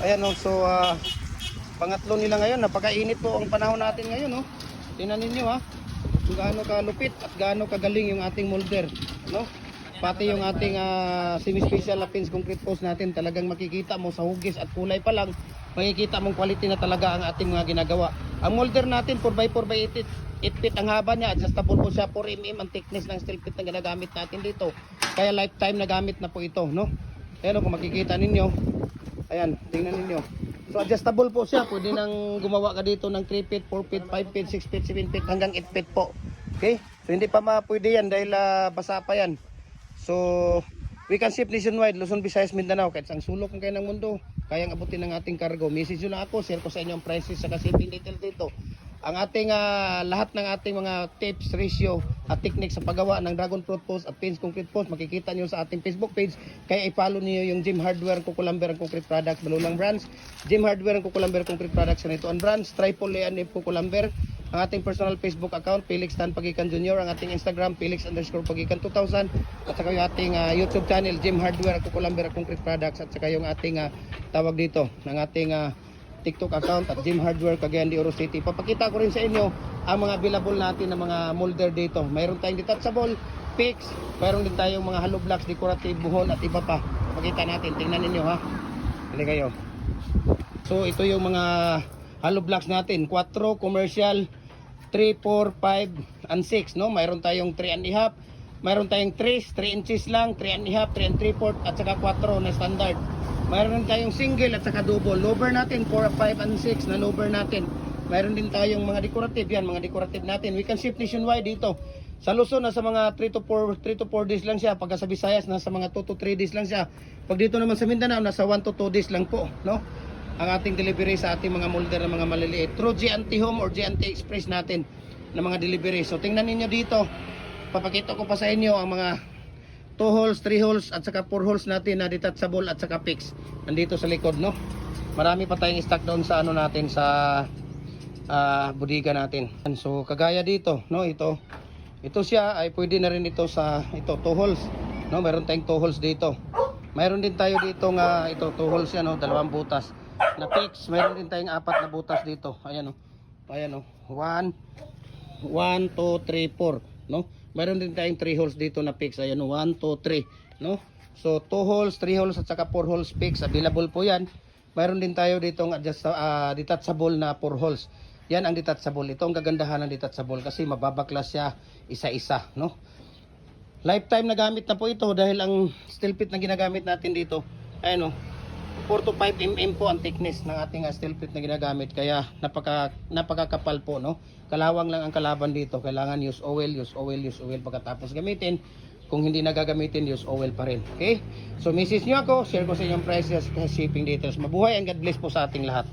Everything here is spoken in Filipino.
Ayan o, so pangatlo nila ngayon. Napakainit po ang panahon natin ngayon, no? Tingnan ninyo ha, kung gaano kalupit at gaano kagaling yung ating molder, no? Pati yung ating semi-special na pins concrete post natin, talagang makikita mo sa hugis at kulay pa lang, makikita mong quality na talaga ang ating mga ginagawa. Ang molder natin 4x4x8 feet ang haba niya, adjustable po siya, 4mm ang thickness ng steel plate na ginagamit natin dito. Kaya lifetime na gamit na po ito, no? Ayan o, kung makikita ninyo, ayan, tingnan ninyo. So adjustable po siya, pwede nang gumawa ka dito ng 3 feet, 4 feet, 5 feet, 6 feet, 7 feet, hanggang 8 feet po. Okay? So hindi pa pwede yan dahil basa pa yan. So we can ship nationwide, Luzon, Visayas, Mindanao, kahit sang sulok ng kayo ng mundo, kayang abutin ng ating cargo. Message nyo lang ako, share ko sa inyo ang prices sa shipping detail dito. Ang ating lahat ng ating mga tips, ratio at technique sa paggawa ng dragon fruit post at pins concrete post, makikita nyo sa ating Facebook page. Kaya i-follow niyo yung Jim Hardware, Kukulamber and Concrete Products, Malulang Brands, Jim Hardware and Kukulamber Concrete Products, Ganito ang Brands, Triple Leanip Kukulamber, ang ating personal Facebook account, Felix Tan Pagikan Jr., ang ating Instagram, Felix_Pagikan 2000, at saka yung ating YouTube channel, Jim Hardware, Kukulamber and Concrete Products, at saka yung ating tawag dito, ng ating TikTok account at Jim Hardware, Cagayan de Oro City. Papakita ko rin sa inyo ang mga available natin na mga molder dito. Mayroon tayong detachable, fix, mayroon din tayong mga hollow blocks, decorative, buhon at iba pa. Pakita natin, tingnan ninyo ha. Hindi kayo. So ito yung mga hollow blocks natin, 4 commercial, 3, 4, 5 and 6, no? Mayroon tayong 3 and a half, mayroon tayong 3 inches lang, 3 and a half, 3 and 3/4 at saka 4 na standard. Mayroon tayong single at saka double. Lower natin 4, 5 and 6 na lower natin. Mayroon din tayong mga decorative, yan mga decorative natin. We can ship nationwide dito. Sa Luzon nasa mga 3 to 4 days lang siya. Pagka sa Visayas nasa mga 2 to 3 days lang siya. Pag dito naman sa Mindanao nasa 1 to 2 days lang po, no? Ang ating delivery sa ating mga molder na mga maliliit through GNT Home or GNT Express natin na mga delivery. So tingnan niyo dito. Papakita ko pa sa inyo ang mga 2 holes, 3 holes at saka 4 holes natin na detachable at saka fix. Nandito sa likod, no? Marami pa tayong stock doon sa ano natin sa bodega natin. So kagaya dito, no, ito siya ay pwede na rin ito sa 2 holes, no? Meron tayong 2 holes dito. Mayroon din tayo dito nga ito 2 holes yan, no, 2 butas na fix. Mayroon din tayong 4 na butas dito. Ayan, no. Ayan, no. 1 2 3 4, no? Mayroon din tayong 3 holes dito na fix. Ayan, 1 2 3, no? So 2 holes, 3 holes at saka 4 holes fix, available po yan. Mayroon din tayo dito ng detachable na 4 holes. Yan ang detachable. Ito ang kagandahan ng detachable kasi mababaklas siya isa-isa, no? Lifetime na gamit na po ito dahil ang steel plate na ginagamit natin dito, ayan, no, 4 to 5 mm po ang thickness ng ating steel plate na ginagamit. Kaya napakakapal po, no? Kalawang lang ang kalaban dito. Kailangan use oil pagkatapos gamitin. Kung hindi nagagamitin, use oil pa rin. Okay? So message nyo ako, share ko sa inyong prices, shipping details. Mabuhay and God bless po sa ating lahat.